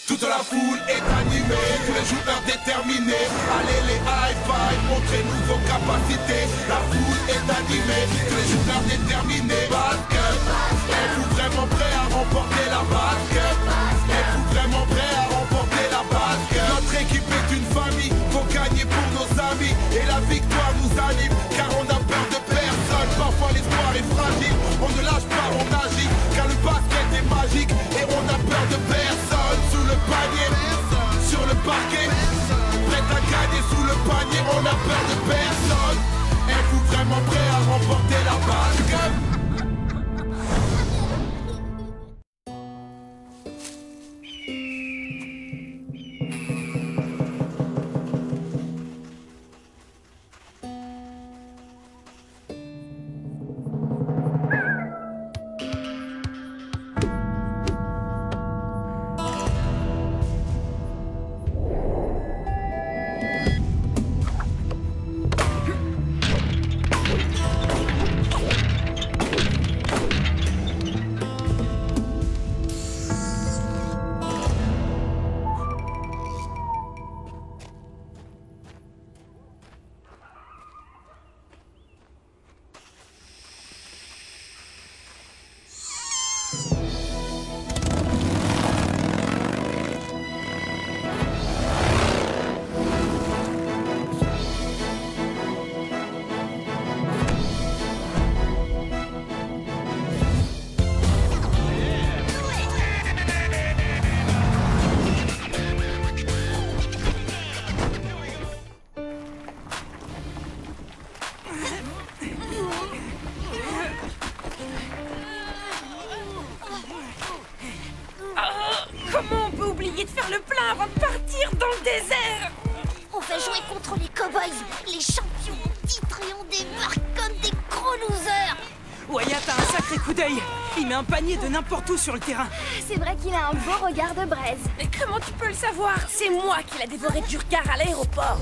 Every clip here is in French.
Toute la foule est animée, tous les joueurs déterminés. Allez les high-five, montrez-nous vos capacités. La foule est animée, tous les joueurs déterminés. Basket, êtes-vous vraiment prêts à remporter la basket? Êtes-vous vraiment prêts à remporter la basket? Notre équipe est une famille, faut gagner pour nos amis. Et la victoire nous anime, car on a peur de personne. Parfois l'espoir est fragile, on ne lâche pas, on agit. Car le basket est magique, et on a peur de personne. Sous le panier, sur le parquet, prêt à gagner sous le panier, on a peur de personne. Êtes-vous vraiment prêts à remporter la basket? Comment on peut oublier de faire le plein avant de partir dans le désert? On va jouer contre les cowboys, les champions en titre, et on débarque comme des gros losers. Wyatt a un sacré coup d'œil. Il met un panier de n'importe où sur le terrain. C'est vrai qu'il a un beau regard de braise. Mais comment tu peux le savoir? C'est moi qui l'ai dévoré du regard à l'aéroport.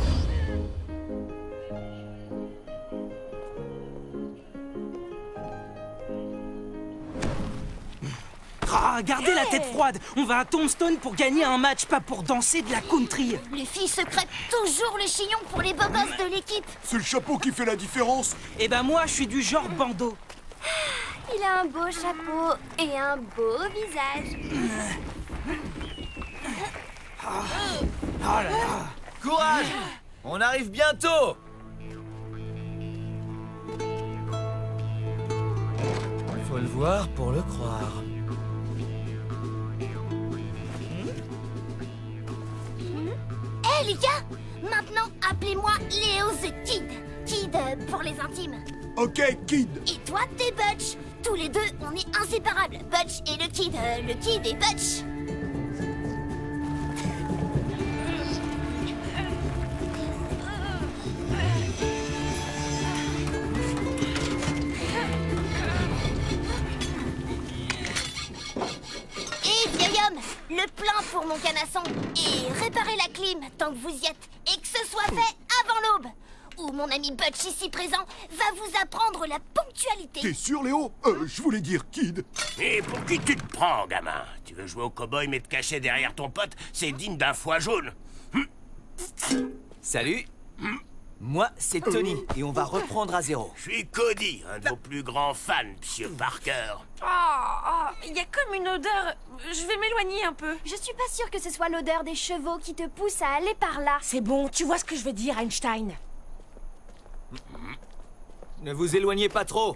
Ah, gardez la tête froide. On va à Tombstone pour gagner un match, pas pour danser de la country. Les filles se crêpent toujours le chignon pour les beaux gosses de l'équipe. C'est le chapeau qui fait la différence. Eh ben moi, je suis du genre bandeau. Il a un beau chapeau et un beau visage. Oh là là. Courage! On arrive bientôt! Faut le voir pour le croire. Hé les gars, maintenant appelez-moi Léo the Kid. Kid pour les intimes. Ok, Kid. Et toi t'es Butch. Tous les deux, on est inséparables. Butch et le Kid et Butch. Et vieil homme, le plein pour mon canasson. Et réparer la clim tant que vous y êtes. Et que ce soit fait avant l'aube. Ou mon ami Butch ici présent va vous apprendre la ponctualité. T'es sûr, Léo? Je voulais dire Kid. Et pour qui tu te prends, gamin? Tu veux jouer au cow-boy mais te cacher derrière ton pote? C'est digne d'un foie jaune. Salut. Moi, c'est Tony, et on va reprendre à zéro. Je suis Cody, un de vos plus grands fans, monsieur Parker. Il y a comme une odeur. Je vais m'éloigner un peu. Je suis pas sûre que ce soit l'odeur des chevaux qui te pousse à aller par là. C'est bon, tu vois ce que je veux dire, Einstein. Ne vous éloignez pas trop.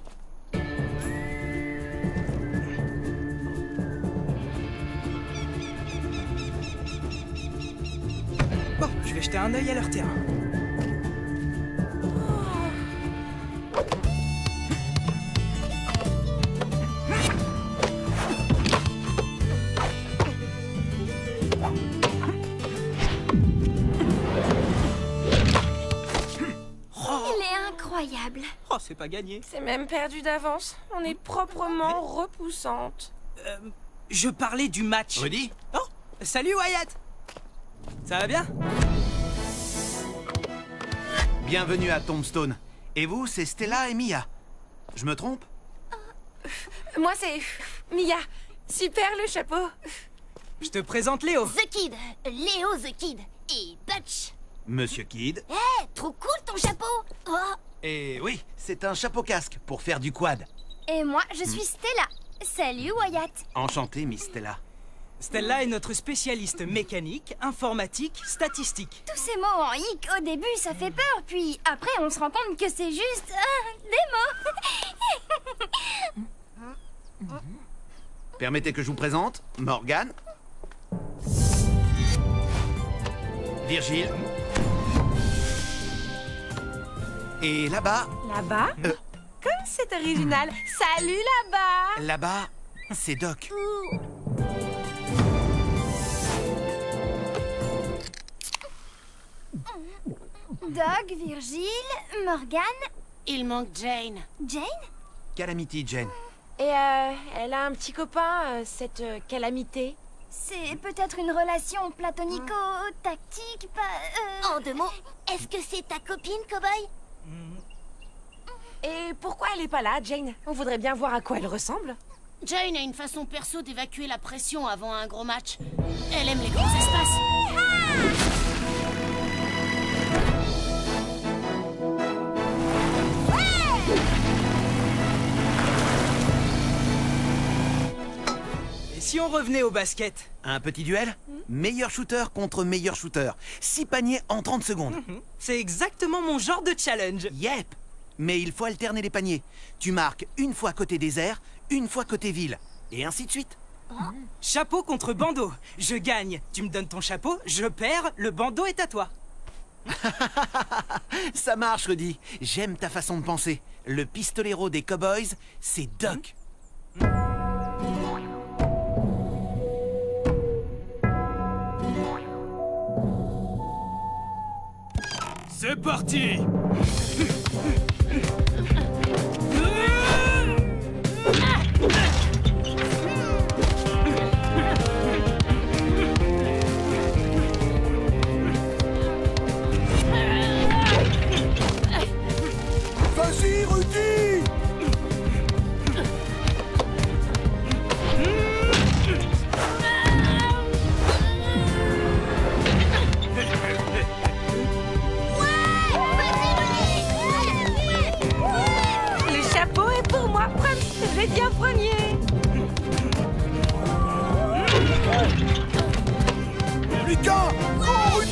Bon, je vais jeter un œil à leur terrain. Il est incroyable. Oh, c'est pas gagné. C'est même perdu d'avance. On est proprement repoussante. Je parlais du match. Rudy? Oh, salut Wyatt. Ça va bien? Bienvenue à Tombstone. Et vous, c'est Stella et Mia. Je me trompe? Moi, c'est Mia. Super le chapeau. Je te présente Léo. The Kid, Léo the Kid et Butch. Monsieur Kid. Eh, trop cool ton chapeau. Oh, Et oui, c'est un chapeau-casque pour faire du quad. Et moi, je suis Stella. Salut, Wyatt. Enchanté, Miss Stella. Stella est notre spécialiste mécanique, informatique, statistique. Tous ces mots en hic, au début, ça fait peur. Puis après, on se rend compte que c'est juste des mots. Permettez que je vous présente Morgane, Virgile, et là-bas, Là-bas Comme c'est original. Salut là-bas. là-bas, c'est Doc. Doug, Virgile, Morgane, il manque Jane. Jane. Calamity Jane. Et elle a un petit copain, cette calamité. C'est peut-être une relation platonico-tactique, pas... En 2 mots, est-ce que c'est ta copine, Cowboy? Et pourquoi elle est pas là, Jane? On voudrait bien voir à quoi elle ressemble. Jane a une façon perso d'évacuer la pression avant un gros match. Elle aime les grands espaces. Et si on revenait au basket? Un petit duel? Meilleur shooter contre meilleur shooter. 6 paniers en 30 secondes. C'est exactement mon genre de challenge. Yep. Mais il faut alterner les paniers. Tu marques une fois côté désert, une fois côté ville. Et ainsi de suite. Chapeau contre bandeau. Je gagne. Tu me donnes ton chapeau, je perds, le bandeau est à toi. Ça marche, Rudy. J'aime ta façon de penser. Le pistolero des Cowboys, c'est Doc. C'est parti. Vas-y, Rudy! Le chapeau est pour moi, promis. Je vais bien premier. Lucas! Oh, Rudy!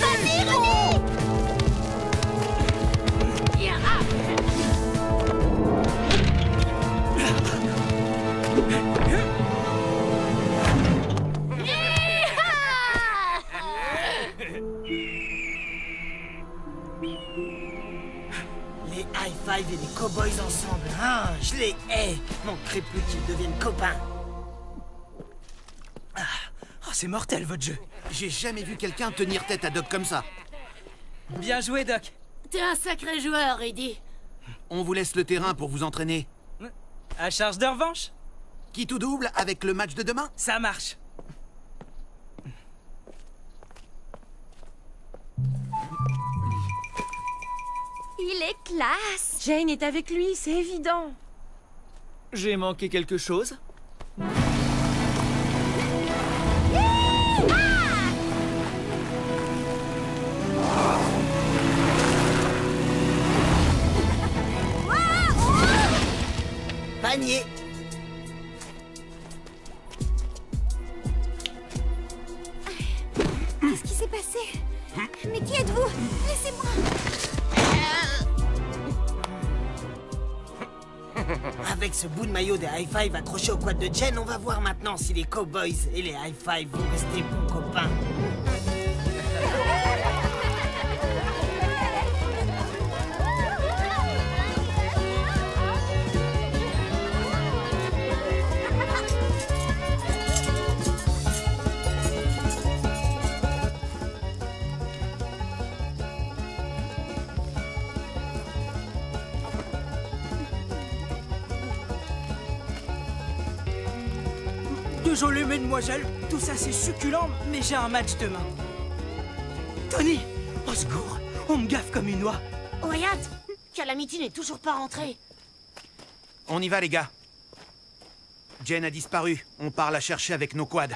Les high five et les cowboys ensemble, hein, je les hais. Manquerait plus qu'ils deviennent copains. Oh, c'est mortel votre jeu. J'ai jamais vu quelqu'un tenir tête à Doc comme ça. Bien joué, Doc. T'es un sacré joueur, Rudy. On vous laisse le terrain pour vous entraîner. À charge de revanche? Qui tout double avec le match de demain? Ça marche. Il est classe. Jane est avec lui, c'est évident. J'ai manqué quelque chose? Panier! Qu'est-ce qui s'est passé? Mais qui êtes-vous? Laissez-moi. Avec ce bout de maillot des high five accroché au quad de Jen, on va voir maintenant si les cowboys et les high five vont rester bons copains. Désolé, mesdemoiselles, tout ça c'est succulent, mais j'ai un match demain. Tony, au secours, on me gaffe comme une oie. Wyatt, Calamity n'est toujours pas rentrée. On y va, les gars. Jen a disparu. On part la chercher avec nos quads.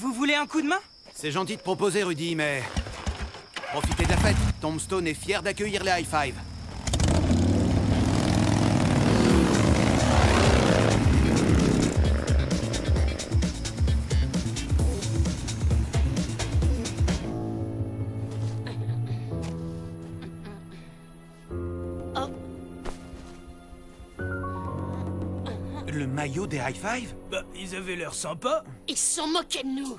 Vous voulez un coup de main? C'est gentil de proposer, Rudy, mais... Profitez de la fête. Tombstone est fier d'accueillir les High Five. Le maillot des High Five? Bah, ils avaient l'air sympas. Ils se sont moqués de nous.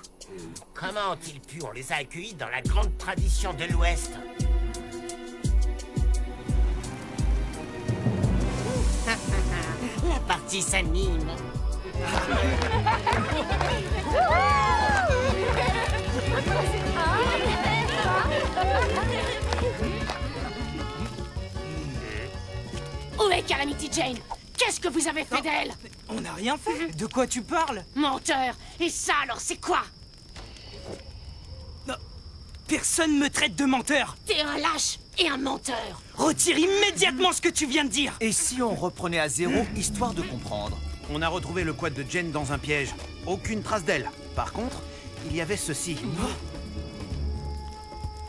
Comment ont-ils pu? On les a accueillis dans la grande tradition de l'Ouest. La partie s'anime. Où est Calamity Jane? Qu'est-ce que vous avez fait d'elle? On n'a rien fait. De quoi tu parles? Menteur. Et ça alors c'est quoi? Non. Personne me traite de menteur. T'es un lâche et un menteur. Retire immédiatement ce que tu viens de dire. Et si on reprenait à zéro, histoire de comprendre? On a retrouvé le quad de Jen dans un piège. Aucune trace d'elle. Par contre, il y avait ceci.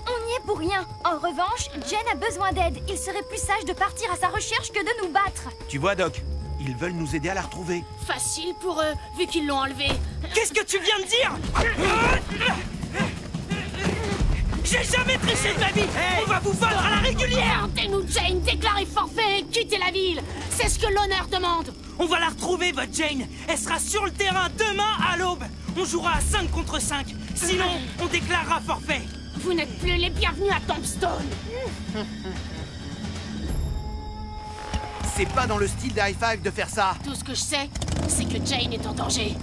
On n'y est pour rien. En revanche, Jen a besoin d'aide. Il serait plus sage de partir à sa recherche que de nous battre. Tu vois, Doc, ils veulent nous aider à la retrouver. Facile pour eux, vu qu'ils l'ont enlevée. Qu'est-ce que tu viens de dire? J'ai jamais triché de ma vie. On va vous vendre à la régulière. Tentez-nous, Jane, déclarez forfait et quittez la ville. C'est ce que l'honneur demande. On va la retrouver, votre Jane. Elle sera sur le terrain demain à l'aube. On jouera à 5 contre 5. Sinon, on déclarera forfait. Vous n'êtes plus les bienvenus à Tombstone. C'est pas dans le style des High Five de faire ça. Tout ce que je sais, c'est que Jane est en danger.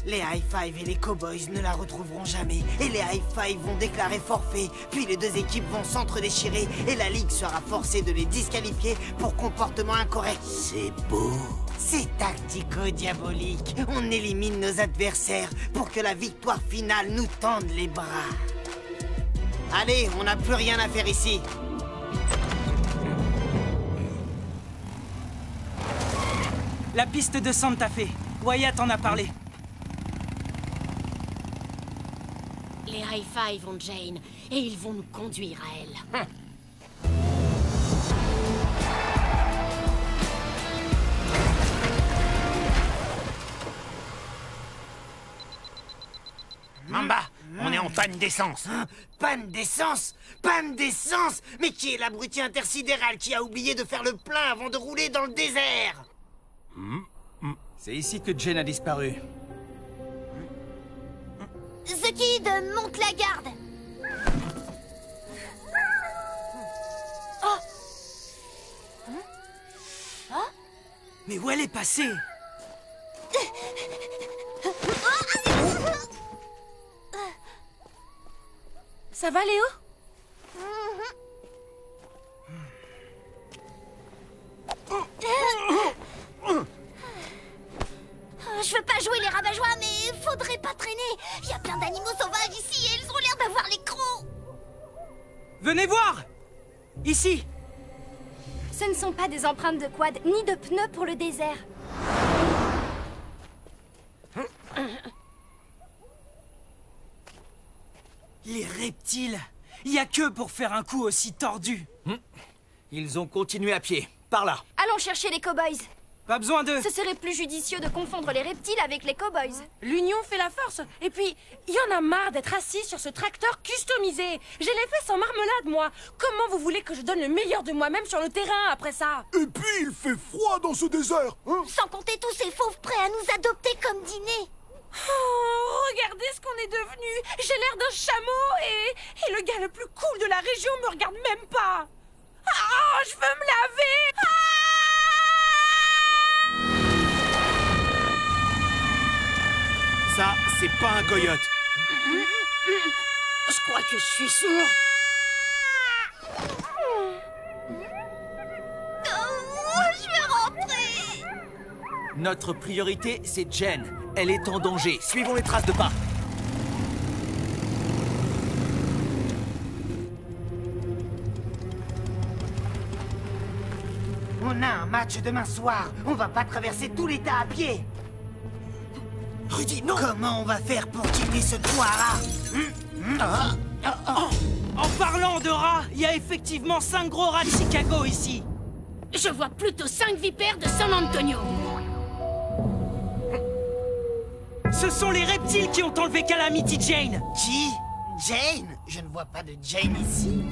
Les High Five et les Cowboys ne la retrouveront jamais. Et les High Five vont déclarer forfait. Puis les deux équipes vont s'entre-déchirer. Et la Ligue sera forcée de les disqualifier pour comportement incorrect. C'est beau. C'est tactico-diabolique. On élimine nos adversaires pour que la victoire finale nous tende les bras. Allez, on n'a plus rien à faire ici. La piste de Santa Fe. Wyatt en a parlé. Les High Five ont Jane, et ils vont nous conduire à elle. Mamba, on est en panne d'essence. Panne d'essence? Panne d'essence? Mais qui est l'abruti intersidéral qui a oublié de faire le plein avant de rouler dans le désert? C'est ici que Jen a disparu. The Kid, monte la garde. Mais où elle est passée? Ça va, Léo? Je veux pas jouer les rabat-joie, mais faudrait pas traîner. Il y a plein d'animaux sauvages ici et ils ont l'air d'avoir les crocs. Venez voir! Ici! Ce ne sont pas des empreintes de quad, ni de pneus pour le désert. Les reptiles! Il y a que pour faire un coup aussi tordu. Ils ont continué à pied. Par là. Allons chercher les cowboys. Pas besoin d'eux. Ce serait plus judicieux de confondre les reptiles avec les cowboys. L'union fait la force. Et puis, il y en a marre d'être assis sur ce tracteur customisé. J'ai les fesses en marmelade, moi. Comment vous voulez que je donne le meilleur de moi-même sur le terrain après ça? Et puis il fait froid dans ce désert, hein? Sans compter tous ces fauves prêts à nous adopter comme dîner. Oh, regardez ce qu'on est devenu. J'ai l'air d'un chameau et le gars le plus cool de la région me regarde même pas. Ah, je veux me laver. Ah! Ça, c'est pas un coyote. Je crois que je suis sourd. Oh, je veux Notre priorité, c'est Jen. Elle est en danger. Suivons les traces de pas. On a un match demain soir. On va pas traverser tout l'État à pied. Rudy, non! Comment on va faire pour quitter ce trou à rats? En parlant de rats, il y a effectivement 5 gros rats de Chicago ici. Je vois plutôt 5 vipères de San Antonio. Ce sont les reptiles qui ont enlevé Calamity Jane. Qui? Jane? Je ne vois pas de Jane ici.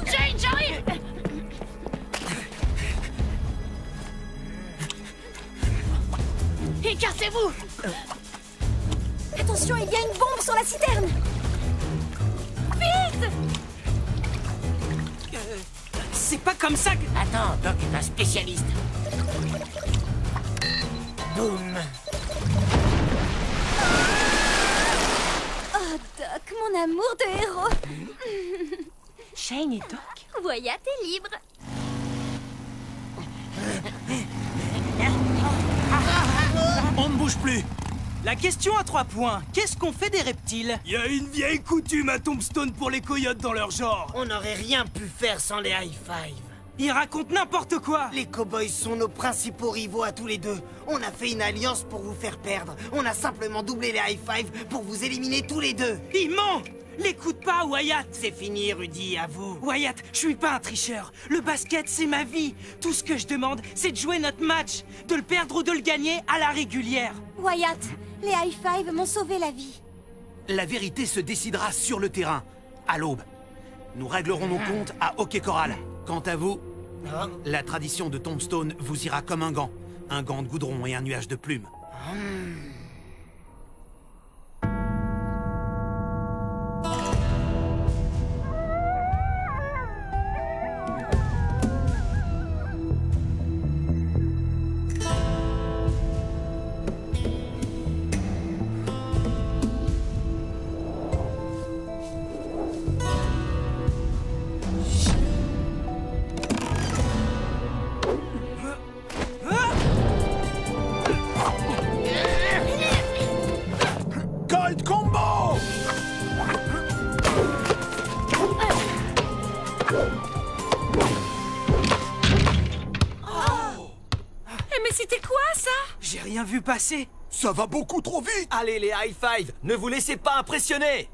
Jane, j'arrive! Écartez-vous! Attention, il y a une bombe sur la citerne. Vite! C'est pas comme ça que... Attends, Doc est un spécialiste. Boum. Oh, Doc, mon amour de héros. Shane et Doc. Wyatt est libre. On ne bouge plus! La question à 3 points. Qu'est-ce qu'on fait des reptiles? Il y a une vieille coutume à Tombstone pour les coyotes dans leur genre. On n'aurait rien pu faire sans les High Five. Ils racontent n'importe quoi. Les cowboys sont nos principaux rivaux à tous les deux. On a fait une alliance pour vous faire perdre. On a simplement doublé les High Five pour vous éliminer tous les deux. Ils mentent. L'écoute pas, Wyatt. C'est fini, Rudy, à vous. Wyatt, je suis pas un tricheur. Le basket, c'est ma vie. Tout ce que je demande, c'est de jouer notre match. De le perdre ou de le gagner à la régulière. Wyatt, les high five m'ont sauvé la vie. La vérité se décidera sur le terrain, à l'aube. Nous réglerons nos comptes à Hockey Corral. Quant à vous, la tradition de Tombstone vous ira comme un gant. Un gant de goudron et un nuage de plumes. Colt Combo! Mais c'était quoi ça? J'ai rien vu passer. Ça va beaucoup trop vite! Allez, les high five, ne vous laissez pas impressionner!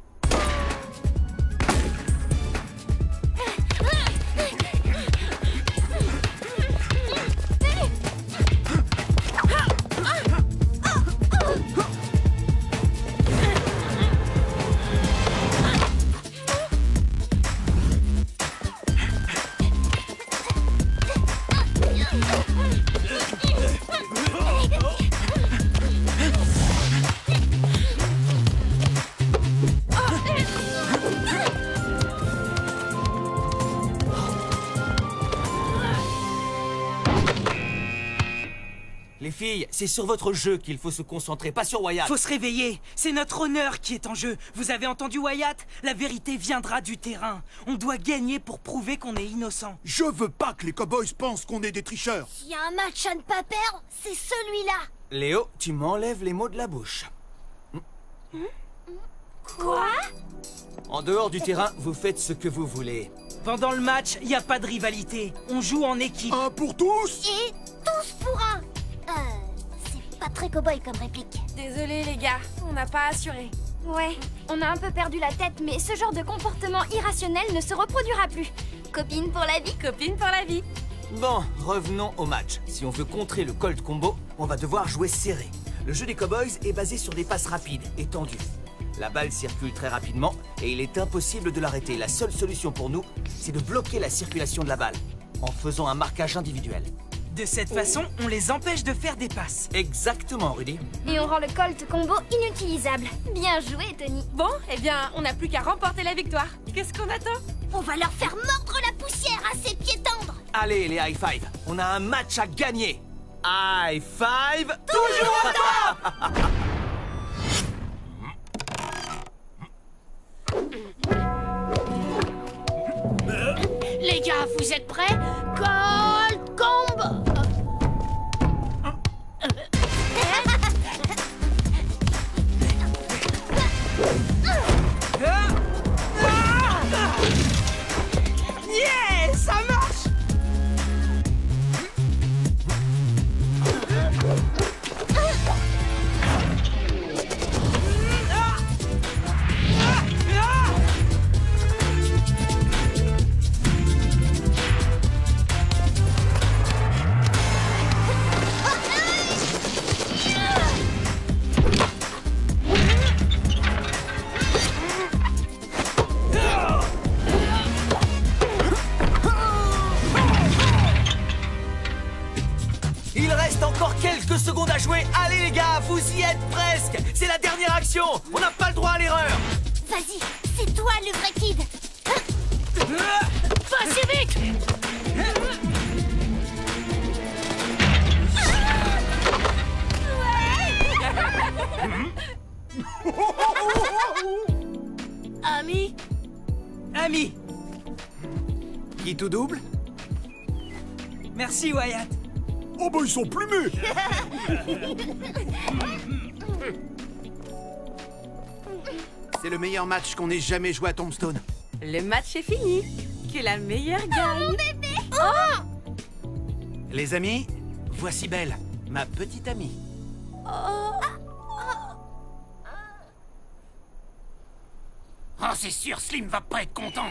Les filles, c'est sur votre jeu qu'il faut se concentrer, pas sur Wyatt. Faut se réveiller. C'est notre honneur qui est en jeu. Vous avez entendu, Wyatt? La vérité viendra du terrain. On doit gagner pour prouver qu'on est innocent. Je veux pas que les cowboys pensent qu'on est des tricheurs. S'il y a un match à ne pas perdre, c'est celui-là. Léo, tu m'enlèves les mots de la bouche. Quoi? En dehors du terrain, vous faites ce que vous voulez. Pendant le match, il n'y a pas de rivalité. On joue en équipe. Un pour tous? Et tous pour un. C'est pas très cow-boy comme réplique. Désolé les gars, on n'a pas assuré. Ouais, on a un peu perdu la tête, mais ce genre de comportement irrationnel ne se reproduira plus. Copine pour la vie. Copine pour la vie. Bon, revenons au match. Si on veut contrer le Colt Combo, on va devoir jouer serré. Le jeu des Cowboys est basé sur des passes rapides et tendues. La balle circule très rapidement et il est impossible de l'arrêter. La seule solution pour nous, c'est de bloquer la circulation de la balle en faisant un marquage individuel. De cette façon, on les empêche de faire des passes. Exactement, Rudy. Et on rend le Colt Combo inutilisable. Bien joué, Tony. Bon, eh bien, on n'a plus qu'à remporter la victoire. Qu'est-ce qu'on attend? On va leur faire mordre la poussière à ses pieds tendres. Allez, les high five, on a un match à gagner. High five, toujours au top. êtes prêts? Colt Combo! Yeah, ça marche. Il reste encore quelques secondes à jouer. Allez les gars, vous y êtes presque. C'est la dernière action. On n'a pas le droit à l'erreur. Vas-y, c'est toi le vrai kid. Pas si vite! Ami. Ami. Qui tout double? Merci, Wyatt. Oh bah ils sont plumés. C'est le meilleur match qu'on ait jamais joué à Tombstone. Le match est fini. Que la meilleure gagne. Les amis, voici Belle, ma petite amie. Oh, c'est sûr, Slim va pas être content.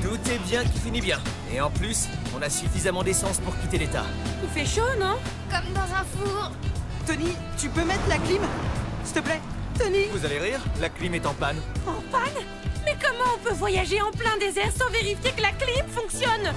Tout est bien qui finit bien. Et en plus, on a suffisamment d'essence pour quitter l'état. Il fait chaud, non? Comme dans un four. Tony, tu peux mettre la clim? S'il te plaît, Tony. Vous allez rire, la clim est en panne. En panne? Mais comment on peut voyager en plein désert sans vérifier que la clim fonctionne?